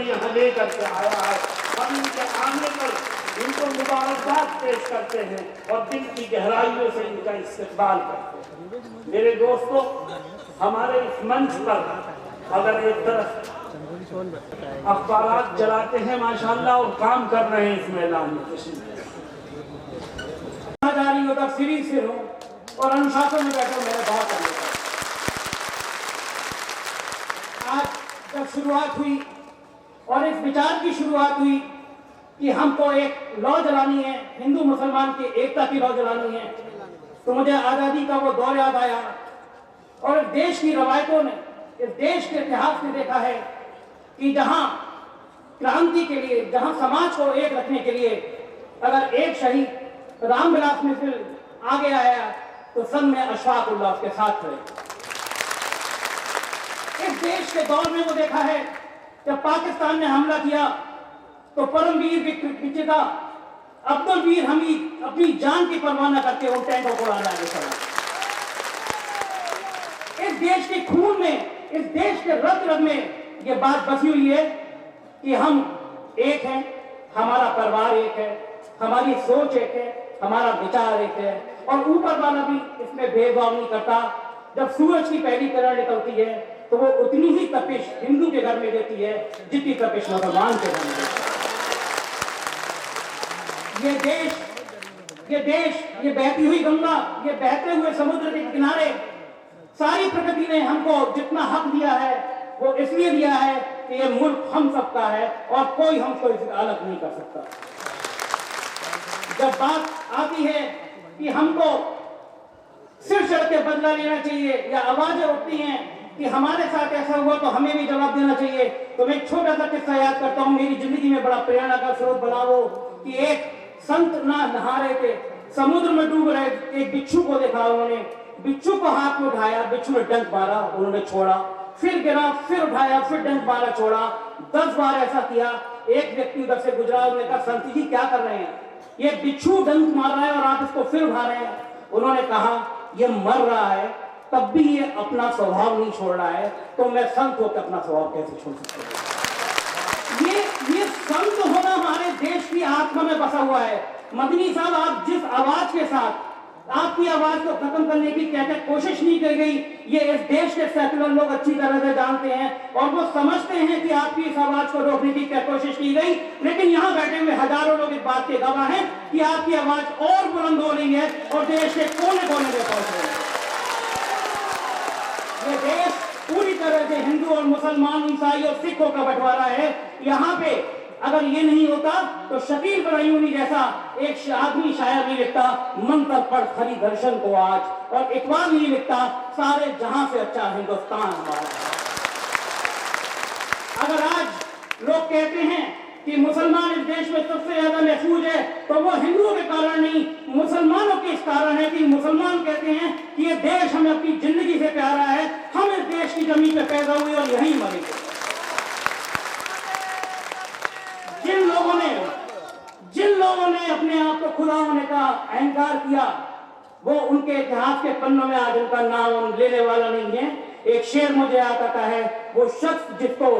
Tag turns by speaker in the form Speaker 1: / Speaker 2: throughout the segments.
Speaker 1: यहाँ लेकर के आया है। हम इनके आने पर इनको मुबारकबाद पेश करते हैं और दिल की गहराइयों से इनका इस्तकबाल करते हैं। मेरे दोस्तों, हमारे इस मंच पर अगर एक तरफ अखबार चलाते हैं माशाल्लाह और काम कर रहे हैं इस मैदान में, उधर सीरीज से हो और अनुशासन में बैठो, मेरे बात करने का। आज जब शुरुआत हुई और इस विचार की शुरुआत हुई कि हमको एक लौ जलानी है, हिंदू मुसलमान की एकता की लौ जलानी है, तो मुझे आज़ादी का वो दौर याद आया। और देश की रवायतों ने, इस देश के इतिहास में देखा है कि जहां क्रांति के लिए, जहां समाज को एक रखने के लिए अगर एक शहीद रामविलास मिश्र आगे आया तो सन में अशफाक उल्लाह के साथ थे। इस देश के दौर में वो देखा है जब पाकिस्तान ने हमला किया तो परमवीर विजेता अब्दुल वीर हमीद अपनी जान की परवाह न करके उन टैंकों को उड़ाने आगे चला। इस देश के खून में, इस देश के रग रग में ये बात बसी हुई है कि हम एक हैं, हमारा परिवार एक है, हमारी सोच एक है, हमारा विचार एक है, और ऊपर वाला भी इसमें भेदभाव नहीं करता। जब सूरज की पहली किरण निकलती है तो वो उतनी ही तपिश हिंदू के घर में देती है जितनी तपिश मुसलमान के घर में देती है। ये देश, ये बहती हुई गंगा, ये बहते हुए समुद्र के किनारे, सारी प्रकृति ने हमको जितना हक दिया है वो इसलिए दिया है कि ये मुल्क हम सबका है और कोई हमको इससे अलग नहीं कर सकता। जब बात आती है कि हमको सिर चढ़ के बदला लेना चाहिए या आवाजें उठती हैं कि हमारे साथ ऐसा हुआ तो हमें भी जवाब देना चाहिए, तो मैं एक छोटा सा किस्सा याद करता हूँ। मेरी जिंदगी में बड़ा प्रेरणा का स्रोत बना वो कि एक संत नहा रहे थे, समुद्र में डूब रहे, एक बिच्छू को देखा उन्होंने, बिच्छू को हाथ में उठाया, बिच्छू ने डंक मारा, उन्होंने छोड़ा, फिर गिरा, फिर उठाया, फिर डंक मारा, छोड़ा, 10 बार ऐसा किया। एक व्यक्ति उधर से गुजरा, उन्होंने कहा संत जी क्या कर रहे हैं, ये बिच्छू डंक मार रहा है और आप इसको फिर उठा रहे हैं। उन्होंने कहा ये मर रहा है तब भी ये अपना स्वभाव नहीं छोड़ रहा है, तो मैं संत होकर अपना स्वभाव कैसे छोड़ सकता हूँ। ये संत होना हमारे देश की आत्मा में बसा हुआ है। मदनी साहब, आप जिस आवाज के साथ आपकी आवाज को खत्म करने की क्या क्या कोशिश नहीं की गई, ये इस देश के सेकुलर लोग अच्छी तरह से जानते हैं और वो समझते हैं कि आपकी इस आवाज को रोकने की क्या कोशिश की गई। लेकिन यहाँ बैठे हुए हजारों लोग इस बात के गवाह हैं कि आपकी आवाज और बुलंद हो रही है और देश के कोने कोने में पहुंच रही है। ये देश पूरी तरह से हिंदू और मुसलमान, ईसाई और सिखों का बंटवारा है। यहाँ पे अगर ये नहीं होता तो शकील बरयूनी जैसा एक आदमी शायर नहीं लिखता मंत्र पढ़ खरी दर्शन को आज, और इकबाल नहीं लिखता सारे जहां से अच्छा हिंदुस्तान हमारा। अगर आज लोग कहते हैं कि मुसलमान इस देश में सबसे ज्यादा महफूज है तो वो हिंदुओं के कारण नहीं, मुसलमानों के इस कारण है कि मुसलमान कहते हैं कि ये देश हमें अपनी जिंदगी से प्यारा है, हम इस देश की जमीन पे पैदा हुए और यहीं मरेंगे। जिन लोगों ने अपने आप को खुदा होने का अहंकार किया वो उनके इतिहास के पन्नों में आज उनका नाम लेने वाला नहीं है। एक शेर मुझे याद आता है, वो शख्स जिसको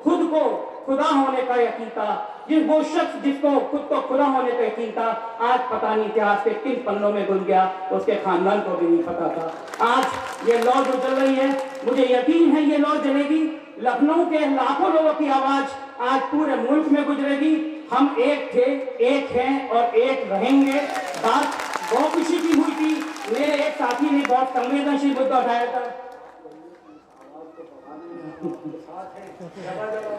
Speaker 1: खुद को खुदा होने का यकीन था, वो शख्स जिसको खुद को खुदा होने का यकीन था, आज पता नहीं इतिहास के किन पन्नों में घुल गया, उसके खानदान को भी नहीं पता था। आज ये लौ जो चल रही है, मुझे यकीन है ये लौ जलेगी। लखनऊ के लाखों लोगों की आवाज आज पूरे मुल्क में गुजरेगी। हम एक थे, एक हैं और एक रहेंगे। बात बहुत खुशी की हुई थी, मेरे एक साथी ने बहुत संवेदनशील मुद्दा उठाया था।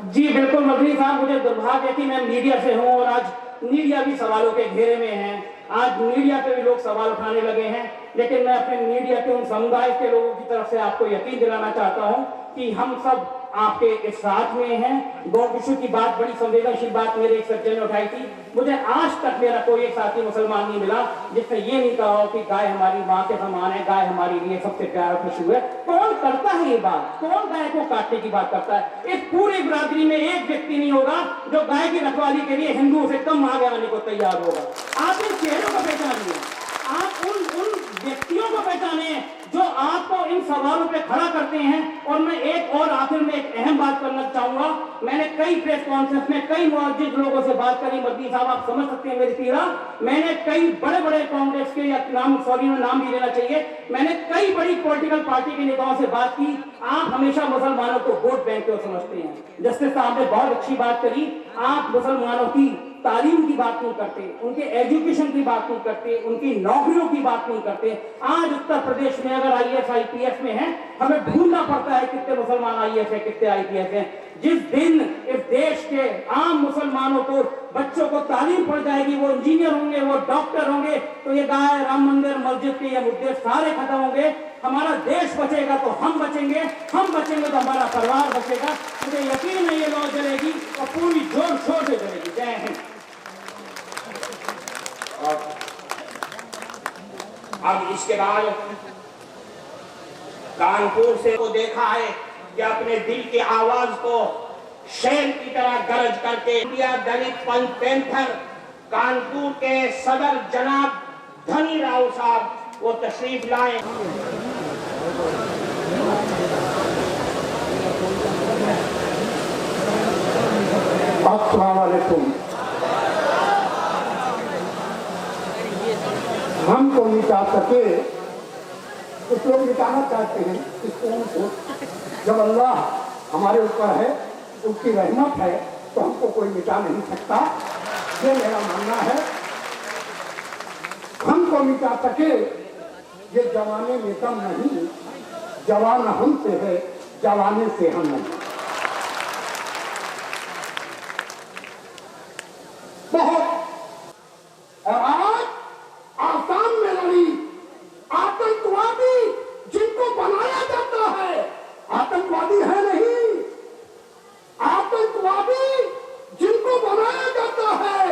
Speaker 1: जी बिल्कुल मदनी साहब, मुझे दुर्भाग्य है कि मैं मीडिया से हूं और आज मीडिया भी सवालों के घेरे में है। आज मीडिया पे भी लोग सवाल उठाने लगे हैं, लेकिन मैं अपने मीडिया के उन समुदाय के लोगों की तरफ से आपको यकीन दिलाना चाहता हूं कि हम सब आपके इस साथ में हैं। गौ विषु की बात, बड़ी संवेदनशील बात मेरे एक सज्जन ने उठाई थी। मुझे आज तक मेरा कोई एक साथी मुसलमान नहीं मिला जिसने ये नहीं कहा हो कि गाय हमारी माँ के समान है, गाय हमारे लिए सबसे प्यारा पशु है। कौन करता है ये बात? कौन गाय को काटने की बात करता है? इस पूरी बिरादरी में एक व्यक्ति नहीं होगा जो गाय की रखवाली के लिए हिंदुओं से कम आगे आने को तैयार होगा। आप इन चेहरों को पहचानिए, आप उन व्यक्तियों को पहचाने जो आपको इन सवालों पे खड़ा करते हैं। और मैं एक और आखिर में एक अहम बात करना चाहूंगा। मैंने कई प्रेस कॉन्फ्रेंस में कई मुअज्जिज लोगों से बात करी। मदनी साहब, आप समझ सकते हैं मेरी पीड़ा। मैंने कई बड़े बड़े कांग्रेस के, या नाम भी लेना चाहिए, मैंने कई बड़ी पॉलिटिकल पार्टी के नेताओं से बात की। आप हमेशा मुसलमानों को वोट बैंक को समझते हैं। जस्टिस साहब ने बहुत अच्छी बात करी। आप मुसलमानों की तालीम की बात नहीं करते, उनके एजुकेशन की बात नहीं करते, उनकी नौकरियों की बात नहीं करते। आज उत्तर प्रदेश में अगर IAS IPS में है, हमें ढूंढना पड़ता है कितने मुसलमान IAS है, कितने IPS हैं। जिस दिन इस देश के आम मुसलमानों को, बच्चों को तालीम पड़ जाएगी, वो इंजीनियर होंगे, वो डॉक्टर होंगे, तो ये गाय, राम मंदिर, मस्जिद के ये मुद्दे सारे खत्म होंगे। हमारा देश बचेगा तो हम बचेंगे, हम बचेंगे तो हमारा परिवार बचेगा। मुझे यकीन है ये लॉ चलेगी और पूरी जोर शोर से चलेगी। जय हिंद।
Speaker 2: अब इसके बाद कानपुर से को देखा है कि अपने दिल की आवाज को शेर की तरह गरज करके इंडिया दलित पंथ पैंथर कानपुर के सदर जनाब धनी राव साहब वो तशरीफ लाए।
Speaker 3: अस्सलाम वालेकुम। हम तो मिटा सके, कुछ लोग मिटाना चाहते हैं इस कौम को। जब अल्लाह हमारे ऊपर है, उसकी रहमत है, तो हमको कोई मिटा नहीं सकता। ये मेरा मानना है। हमको मिटा सके, ये जवाने में कम नहीं, जवान हमसे है, जवाने से हम नहीं। बहुत। और आज आसाम में लड़ी आतंकवादी जिनको बनाया जाता है, आतंकवादी है नहीं, आतंकवादी जिनको बनाया जाता है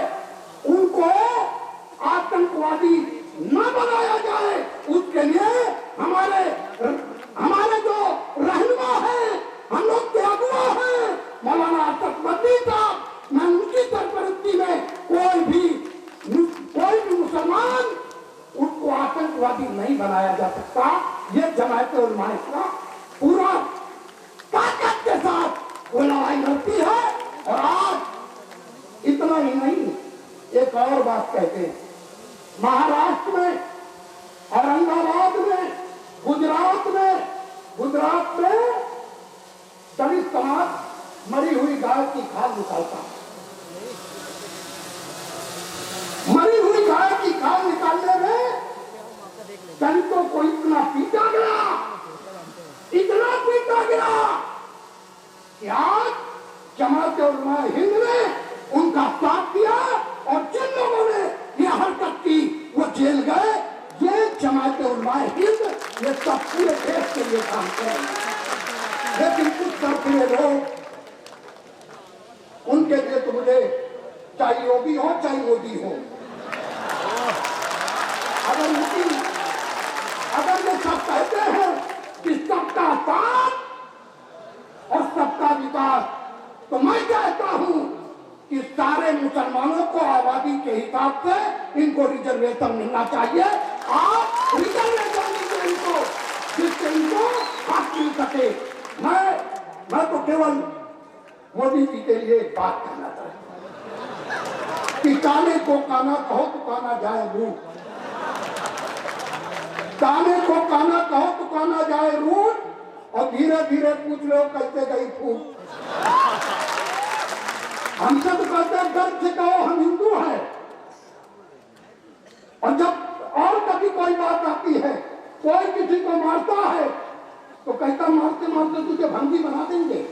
Speaker 3: उनको आतंकवादी न बनाया जाए, उसके लिए हमारे जो रहनुमा है, हम लोग के अगुआ है मौलाना अशरफ साहब, मैं उनकी सरपरस्ती में कोई भी मुसलमान उनको आतंकवादी नहीं बनाया जा सकता। ये जमायत उलमा का पूरा ताकत के साथ वो लड़ाई लड़ती है। और आज इतना ही नहीं, एक और बात कहते हैं, महाराष्ट्र में, औरंगाबाद में, गुजरात में दलित समाज मरी हुई गाय की खाल निकालता है। मरी हुई गाय की खाल निकालने में दलितों को इतना पीटा गया कि आज जमात उलमा हिंद ने उनका साथ दिया और जिन लोगों ने यह हरकत की वो जेल गए। ये जमात उलमा हिंद, ये सब पूरे देश के लिए काम करेंगे। लेकिन कुछ सरकरे लोग, उनके लिए तो मुझे चाहे योगी हो चाहे मोदी हो, अगर ये सब कहते हैं कि सबका साथ और सबका विकास, तो मैं कहता हूं कि सारे मुसलमानों को आबादी के हिसाब से इनको रिजर्वेशन मिलना चाहिए। आप रिजर्वेशन दीजिए इनको, जिससे इनको हक मिल सके। मैं तो केवल मोदी जी के लिए एक बात कहना चाहता हूं कि काने को काना कहो तो काना जाए रूट, काने को काना कहो तो काना जाए रूट, और धीरे धीरे पूछ लो कैसे गई फूट। हमसे तो कहते हैं गर्व से कहो हम हिंदू हैं, और जब और कभी कोई बात आती है, कोई किसी को मारता है तो कहता मारते मारते तुझे भंगी बना देंगे।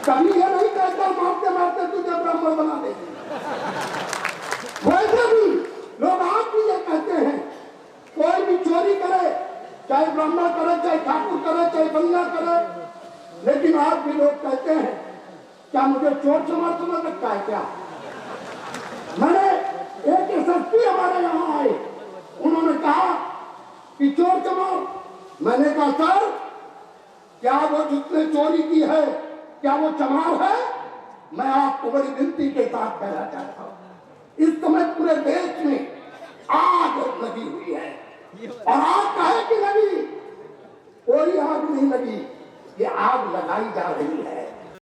Speaker 3: कभी ये नहीं कहता मारते मारते तुझे ब्राह्मण बना देंगे। वैसे भी लोग आज भी ये कहते हैं, कोई भी चोरी करे, चाहे ब्राह्मण करे, चाहे ठाकुर करे, चाहे बंगला करे, लेकिन आज भी लोग कहते हैं क्या मुझे चोर चमार समझ रखा है क्या? मैंने एक SSP हमारे यहाँ आए, उन्होंने कहा कि चोर चमार। मैंने कहा सर, क्या वो जिसने चोरी की है क्या वो चमार है? मैं आपको बड़ी विनती के साथ कहना चाहता हूँ, इस समय पूरे देश में आग लगी हुई है, और आग कहे कि लगी, कोई आग नहीं लगी, ये आग लगाई जा रही है।